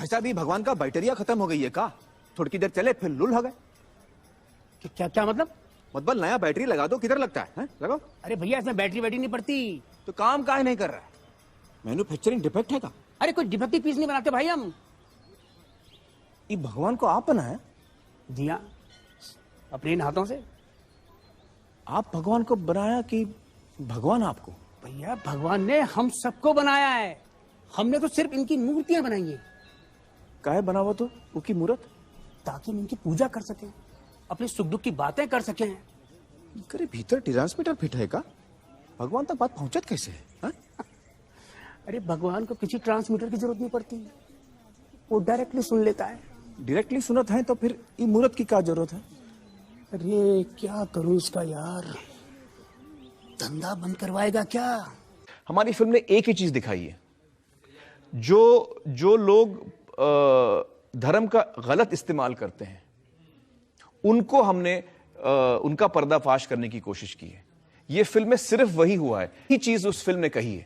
भाई साहब, ये भगवान का बैटरिया खत्म हो गई है का? थोड़ी देर चले फिर लुल हो गए। क्या क्या मतलब नया बैटरी लगा दो, किधर लगता है? लगाओ। अरे भैया इसमें बैटरी नहीं पड़ती। तो काम काहे नहीं कर रहा है? मैन्युफैक्चरिंग डिफेक्ट है का? अरे कोई डिफेक्टिव पीस नहीं बनाते भाई हम। ये भगवान को आप बनाया? जी हाँ, अपने इन हाथों से। आप भगवान को बनाया कि भगवान आपको? भैया भगवान ने हम सबको बनाया है, हमने तो सिर्फ इनकी मूर्तियां बनाई है। काहे बनावा तो उसकी मूर्त? ताकि हम इनकी पूजा कर सकें, अपने सुख दुख की बातें कर सकें। करे भीतर ट्रांसमीटर फिट है का? भगवान तक बात पहुंचत कैसे है हा? अरे भगवान को किसी ट्रांसमीटर की जरूरत नहीं पड़ती, वो डायरेक्टली सुन लेता है। डायरेक्टली सुनत है तो फिर ये मूर्त की क्या जरूरत है? अरे क्या करूं इसका यार, धंधा बंद करवाएगा क्या? हमारी फिल्म ने एक ही चीज दिखाई है, जो लोग धर्म का गलत इस्तेमाल करते हैं उनको हमने उनका पर्दाफाश करने की कोशिश की है। ये फिल्म में सिर्फ वही हुआ है। ये चीज उस फिल्म ने कही है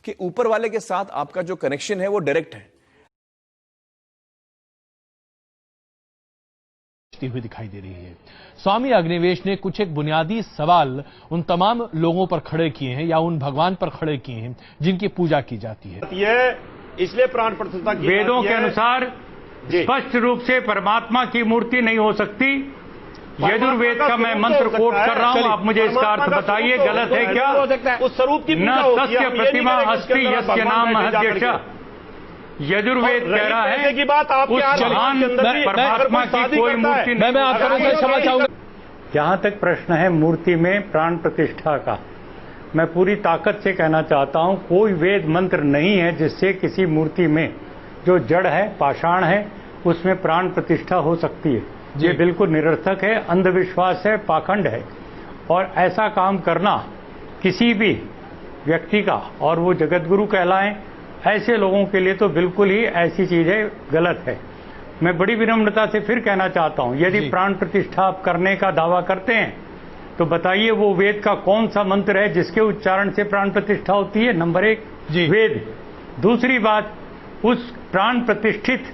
कि ऊपर वाले के साथ आपका जो कनेक्शन है वो डायरेक्ट है। हुई दिखाई दे रही है। स्वामी अग्निवेश ने कुछ एक बुनियादी सवाल उन तमाम लोगों पर खड़े किए हैं या उन भगवान पर खड़े किए हैं जिनकी पूजा की जाती है। ये इसलिए प्राण प्रतिष्ठा की वेदों के अनुसार स्पष्ट रूप से परमात्मा की मूर्ति नहीं हो सकती। यजुर्वेद का मैं मंत्र कोट कर रहा हूं, आप मुझे इसका अर्थ बताइए, गलत है क्या? उस स्वरूप की न तस्य प्रतिमा अस्ति यस्य नाम महद्यश। यजुर्वेद कह रहा है की बात आप उस महान परमात्मा की कोई मूर्ति नहीं। मैं आपका क्षमा चाहूंगा। जहां तक प्रश्न है मूर्ति में प्राण प्रतिष्ठा का, मैं पूरी ताकत से कहना चाहता हूं कोई वेद मंत्र नहीं है जिससे किसी मूर्ति में जो जड़ है, पाषाण है, उसमें प्राण प्रतिष्ठा हो सकती है। ये बिल्कुल निरर्थक है, अंधविश्वास है, पाखंड है। और ऐसा काम करना किसी भी व्यक्ति का, और वो जगतगुरु कहलाएं, ऐसे लोगों के लिए तो बिल्कुल ही ऐसी चीजें गलत है। मैं बड़ी विनम्रता से फिर कहना चाहता हूं, यदि प्राण प्रतिष्ठा आप करने का दावा करते हैं तो बताइए वो वेद का कौन सा मंत्र है जिसके उच्चारण से प्राण प्रतिष्ठा होती है? नंबर 1 वेद। दूसरी बात, उस प्राण प्रतिष्ठित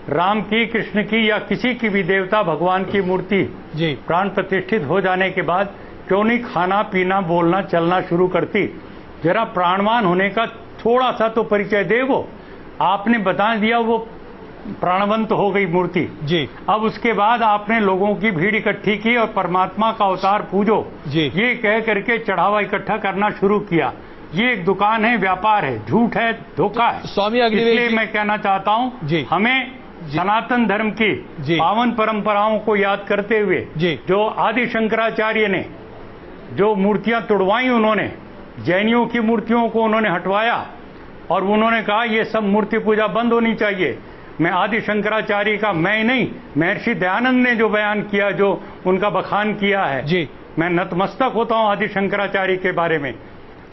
राम की, कृष्ण की या किसी की भी देवता भगवान की मूर्ति प्राण प्रतिष्ठित हो जाने के बाद क्यों नहीं खाना पीना बोलना चलना शुरू करती? जरा प्राणवान होने का थोड़ा सा तो परिचय दे। वो आपने बता दिया वो प्राणवंत हो गई मूर्ति जी। अब उसके बाद आपने लोगों की भीड़ इकट्ठी की और परमात्मा का अवतार पूजो जी, ये कह करके चढ़ावा इकट्ठा करना शुरू किया। ये एक दुकान है, व्यापार है, झूठ है, धोखा है। स्वामी अग्निवेश, इसलिए मैं कहना चाहता हूं हमें सनातन धर्म की पावन परंपराओं को याद करते हुए जो आदि शंकराचार्य ने जो मूर्तियां तुड़वाई, उन्होंने जैनियों की मूर्तियों को उन्होंने हटवाया और उन्होंने कहा ये सब मूर्ति पूजा बंद होनी चाहिए। मैं आदि शंकराचार्य का मैं नहीं, महर्षि दयानंद ने जो बयान किया, जो उनका बखान किया है जी, मैं नतमस्तक होता हूं आदि शंकराचार्य के बारे में।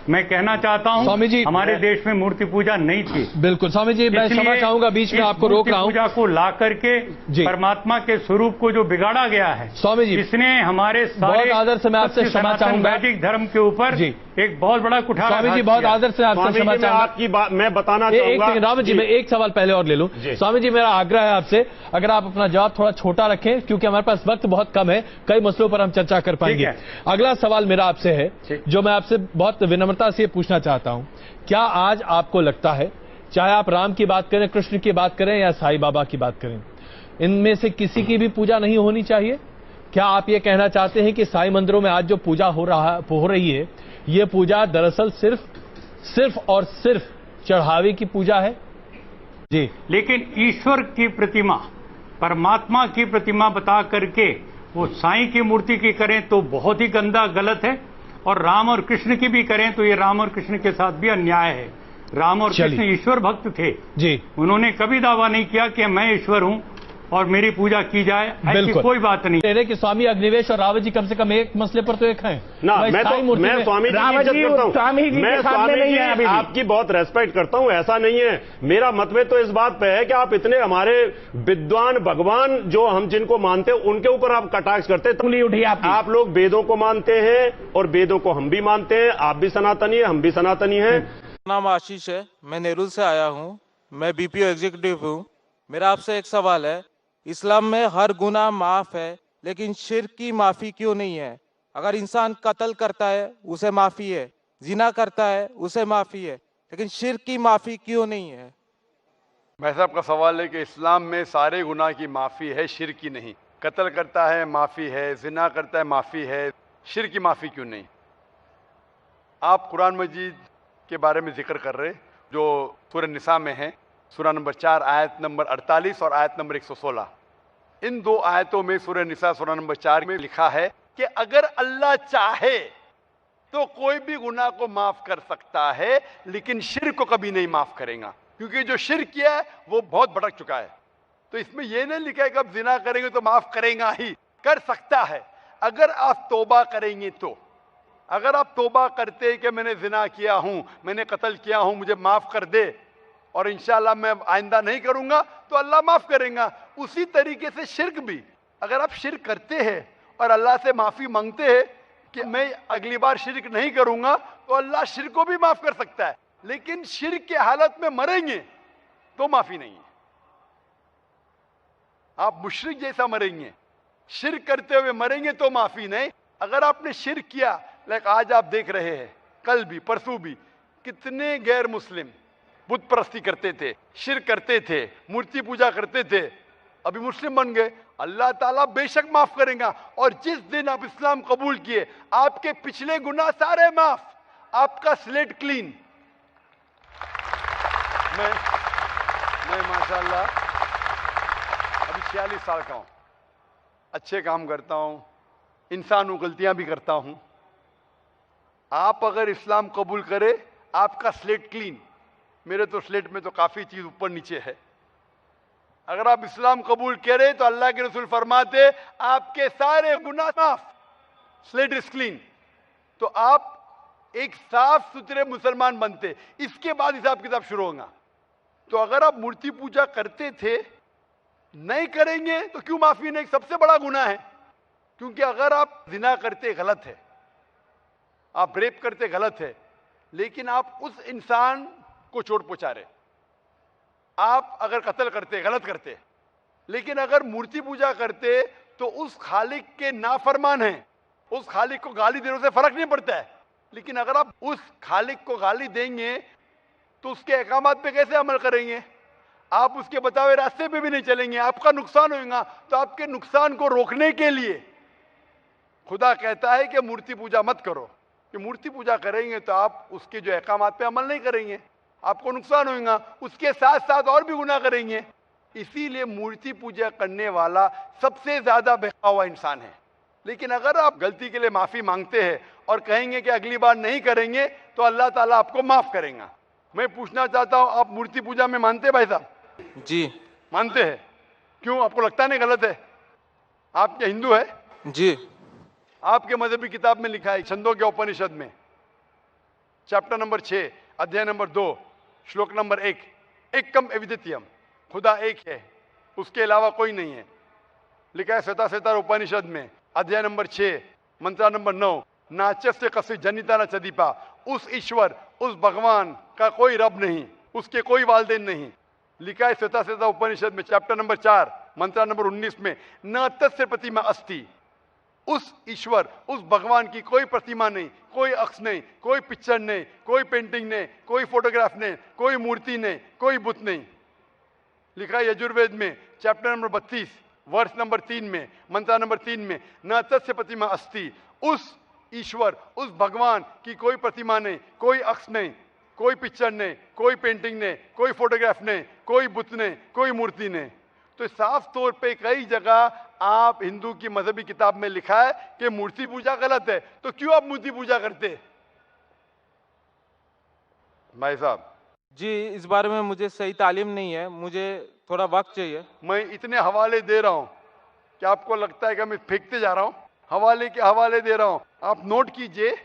मैं कहना चाहता हूं स्वामी जी, हमारे देश में मूर्ति पूजा नहीं थी। बिल्कुल स्वामी जी, मैं क्षमा चाहूंगा, बीच में आपको रोक रहा हूं। पूजा को ला करके परमात्मा के स्वरूप को जो बिगाड़ा गया है स्वामी जी, इसने हमारे बहुत आदर से मैं आपसे क्षमा चाहूंगा, वैदिक धर्म के ऊपर एक बहुत बड़ा कुठार। स्वामी जी बहुत आदर से आपसे क्षमा चाहूंगा। आपकी बात मैं बताना चाहूंगा। एक राम जी, मैं एक सवाल पहले और ले लूं। स्वामी जी मेरा आग्रह है आपसे, अगर आप अपना जवाब थोड़ा छोटा रखें क्योंकि हमारे पास वक्त बहुत कम है, कई मसलों पर हम चर्चा कर पाएंगे। अगला सवाल मेरा आपसे है जो मैं आपसे बहुत विनम्रता से पूछना चाहता हूं, क्या आज आपको लगता है, चाहे आप राम की बात करें, कृष्ण की बात करें या साईं बाबा की बात करें, इनमें से किसी की भी पूजा नहीं होनी चाहिए? क्या आप ये कहना चाहते हैं कि साईं मंदिरों में आज जो पूजा हो रही है, ये पूजा दरअसल सिर्फ और सिर्फ चढ़ावे की पूजा है? जी, लेकिन ईश्वर की प्रतिमा, परमात्मा की प्रतिमा बता करके वो साईं की मूर्ति की करें तो बहुत ही गंदा, गलत है। और राम और कृष्ण की भी करें तो ये राम और कृष्ण के साथ भी अन्याय है। राम और कृष्ण ईश्वर भक्त थे जी, उन्होंने कभी दावा नहीं किया कि मैं ईश्वर हूं और मेरी पूजा की जाए, ऐसी कोई बात नहीं है कि स्वामी अग्निवेश और रावत जी कम से कम एक मसले पर तो एक हैं ना। मैं स्वामी जी करता हूं, मैं स्वामी जी आपकी बहुत रेस्पेक्ट करता हूं, ऐसा नहीं है। मेरा मतभेद तो इस बात पे है कि आप इतने हमारे विद्वान भगवान जो हम जिनको मानते हैं उनके ऊपर आप कटाक्ष करते हैं। आप लोग वेदों को मानते हैं और वेदों को हम भी मानते हैं, आप भी सनातनी है, हम भी सनातनी है। नाम आशीष है, मैं नेरुल से आया हूँ मैं बीपीओ एग्जीक्यूटिव हूँ। मेरा आपसे एक सवाल है, इस्लाम में हर गुनाह माफ है, लेकिन शिर्क की माफी क्यों नहीं है? अगर इंसान कत्ल करता है उसे माफी है, जिना करता है उसे माफी है, लेकिन शिर्क की माफी क्यों नहीं है? भाई साहब का सवाल है कि इस्लाम में सारे गुनाह की माफ़ी है, शिर्क की नहीं। कत्ल करता है माफ़ी है, जिना करता है माफ़ी है, शिर्क की माफ़ी क्यों नहीं? आप कुरान मजीद के बारे में जिक्र कर रहे जो सूरह निसा में है, सूरह नंबर 4 आयत नंबर 48 और आयत नंबर 116। इन दो आयतों में सूरह निसा सूरह नंबर 4 में लिखा है कि अगर अल्लाह चाहे तो कोई भी गुनाह को माफ कर सकता है, लेकिन शिर्क को कभी नहीं माफ करेगा, क्योंकि जो शिर्क किया है वो बहुत भटक चुका है। तो इसमें यह नहीं लिखा है कि अब जिना करेंगे तो माफ करेगा ही, कर सकता है अगर आप तौबा करेंगे तो। अगर आप तौबा करते कि मैंने जिना किया हूं, मैंने कत्ल किया हूं, मुझे माफ कर दे और इंशाअल्लाह मैं आइंदा नहीं करूंगा, तो अल्लाह माफ करेगा। उसी तरीके से शिर्क भी, अगर आप शिर्क करते हैं और अल्लाह से माफी मांगते हैं कि मैं अगली बार शिर्क नहीं करूंगा, तो अल्लाह शिर्क को भी माफ कर सकता है। लेकिन शिर्क की हालत में मरेंगे तो माफी नहीं है। आप मुशरिक जैसा मरेंगे, शिर्क करते हुए मरेंगे तो माफी नहीं। अगर आपने शिर्क किया, लाइक आज आप देख रहे हैं, कल भी परसों भी कितने गैर मुस्लिम बुत परस्ती करते थे, शिर्क करते थे, मूर्ति पूजा करते थे, अभी मुस्लिम बन गए। अल्लाह ताला बेशक माफ करेगा। और जिस दिन आप इस्लाम कबूल किए, आपके पिछले गुनाह सारे माफ, आपका स्लेट क्लीन। मैं माशाल्लाह अभी 46 साल का हूं, अच्छे काम करता हूं, इंसान हूं, गलतियां भी करता हूं। आप अगर इस्लाम कबूल करें, आपका स्लेट क्लीन। मेरे तो स्लेट में तो काफी चीज ऊपर नीचे है। अगर आप इस्लाम कबूल करें तो अल्लाह के रसूल फरमाते आपके सारे गुनाह माफ, स्लेट इज क्लीन। तो आप एक साफ सुथरे मुसलमान बनते, इसके बाद हिसाब किताब शुरू होगा। तो अगर आप मूर्ति पूजा करते थे, नहीं करेंगे तो क्यों माफी नहीं? सबसे बड़ा गुनाह है। क्योंकि अगर आप जिना करते गलत है, आप रेप करते गलत है, लेकिन आप उस इंसान को चोट पहुंचा रहे। आप अगर कत्ल करते गलत करते, लेकिन अगर मूर्ति पूजा करते तो उस खालिक के नाफरमान हैं, उस खालिक को गाली देने से फर्क नहीं पड़ता है। लेकिन अगर आप उस खालिक को गाली देंगे तो उसके अहकामात पे कैसे अमल करेंगे? आप उसके बताए रास्ते पे भी नहीं चलेंगे, आपका नुकसान होगा। तो आपके नुकसान को रोकने के लिए खुदा कहता है कि मूर्ति पूजा मत करो, कि मूर्ति पूजा करेंगे तो आप उसके जो अहकामात पे अमल नहीं करेंगे, आपको नुकसान होगा। उसके साथ साथ और भी गुनाह करेंगे। इसीलिए मूर्ति पूजा करने वाला सबसे ज्यादा बहका हुआ इंसान है। लेकिन अगर आप गलती के लिए माफी मांगते हैं और कहेंगे कि अगली बार नहीं करेंगे, तो अल्लाह ताला आपको माफ करेगा। मैं पूछना चाहता हूं, आप मूर्ति पूजा में मानते हैं भाई साहब? जी मानते हैं। क्यों? आपको लगता नहीं गलत है? आप क्या हिंदू है? जी। आपके मजहबी किताब में लिखा है, छंदों के उपनिषद में चैप्टर नंबर 6 अध्याय नंबर 2 श्लोक नंबर 1, एकम अद्वितीयम, खुदा एक है, उसके अलावा कोई नहीं है। लिखा है श्वेता उपनिषद में अध्याय नंबर 6 मंत्र नंबर 9, नाचस्य कसी जनिता न चदीपा, उस ईश्वर, उस भगवान का कोई रब नहीं, उसके कोई वालदेन नहीं। लिखा है श्वेता उपनिषद में चैप्टर नंबर 4 मंत्र नंबर 19 में, न तस्य प्रतिमा अस्ति, उस ईश्वर, उस भगवान की कोई प्रतिमा नहीं, कोई अक्ष नहीं, कोई पिक्चर नहीं, कोई पेंटिंग नहीं, कोई फोटोग्राफ नहीं, कोई मूर्ति नहीं, कोई बुत नहीं। लिखा है यजुर्वेद में चैप्टर नंबर 32 वर्ष नंबर 3 में मंत्र नंबर 3 में, न तस्य प्रतिमा अस्ति, उस ईश्वर, उस भगवान की कोई प्रतिमा नहीं, कोई अक्ष नहीं, कोई पिक्चर नहीं, कोई पेंटिंग नहीं, कोई फोटोग्राफ नहीं, कोई बुत नहीं, कोई मूर्ति नहीं। तो साफ तौर पे कई जगह आप हिंदू की मजहबी किताब में लिखा है कि मूर्ति पूजा गलत है। तो क्यों आप मूर्ति पूजा करते भाई साहब? जी, इस बारे में मुझे सही तालीम नहीं है, मुझे थोड़ा वक्त चाहिए। मैं इतने हवाले दे रहा हूं कि आपको लगता है कि मैं फेंकते जा रहा हूं। हवाले के हवाले दे रहा हूं, आप नोट कीजिए।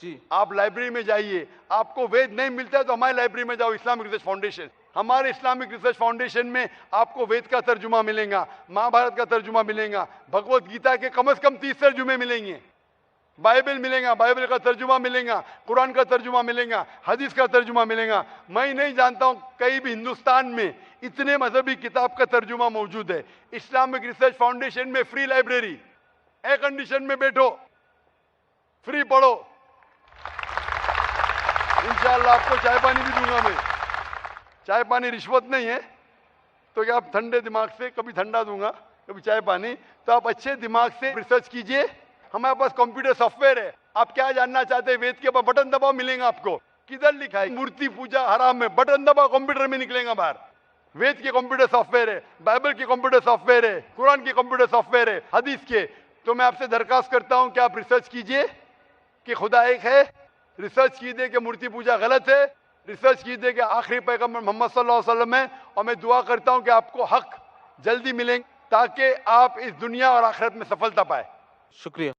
जी। आप लाइब्रेरी में जाइए, आपको वेद नहीं मिलता है तो हमारी लाइब्रेरी में जाओ, इस्लामिक रिसर्च फाउंडेशन। हमारे इस्लामिक रिसर्च फाउंडेशन में आपको वेद का तर्जुमा मिलेगा, महाभारत का तर्जुमा मिलेगा, भगवत गीता के कम से कम 30 तर्जुमे मिलेंगे। बाइबल मिलेगा, बाइबल का तर्जुमा मिलेगा, कुरान का तर्जुमा मिलेगा, हदीस का तर्जुमा मिलेगा। मैं नहीं जानता हूं कहीं भी हिंदुस्तान में इतने मजहबी किताब का तर्जुमा मौजूद है। इस्लामिक रिसर्च फाउंडेशन में फ्री लाइब्रेरी, एयर कंडीशन में बैठो, फ्री पढ़ो। इंशाअल्लाह आपको चाय पानी भी दूंगा मैं। चाय पानी रिश्वत नहीं है, तो क्या आप ठंडे दिमाग से, कभी ठंडा दूंगा कभी चाय पानी, तो आप अच्छे दिमाग से रिसर्च कीजिए। हमारे पास कंप्यूटर सॉफ्टवेयर है। आप क्या जानना चाहते हैं वेद के ऊपर, बटन दबाओ मिलेगा आपको। किधर लिखा है मूर्ति पूजा हराम में, बटन दबाओ कंप्यूटर में निकलेगा बाहर। वेद के कंप्यूटर सॉफ्टवेयर है, बाइबल के कंप्यूटर सॉफ्टवेयर है, कुरान के कंप्यूटर सॉफ्टवेयर है, हदीस के। तो मैं आपसे दरखास्त करता हूं कि आप रिसर्च कीजिए कि खुदा एक है, रिसर्च कीजिए कि मूर्ति पूजा गलत है, रिसर्च कीजिए कि आखिरी पैगंबर मोहम्मद सल्लल्लाहु अलैहि वसल्लम है। और मैं दुआ करता हूं कि आपको हक जल्दी मिलेंगे ताकि आप इस दुनिया और आखिरत में सफलता पाए। शुक्रिया।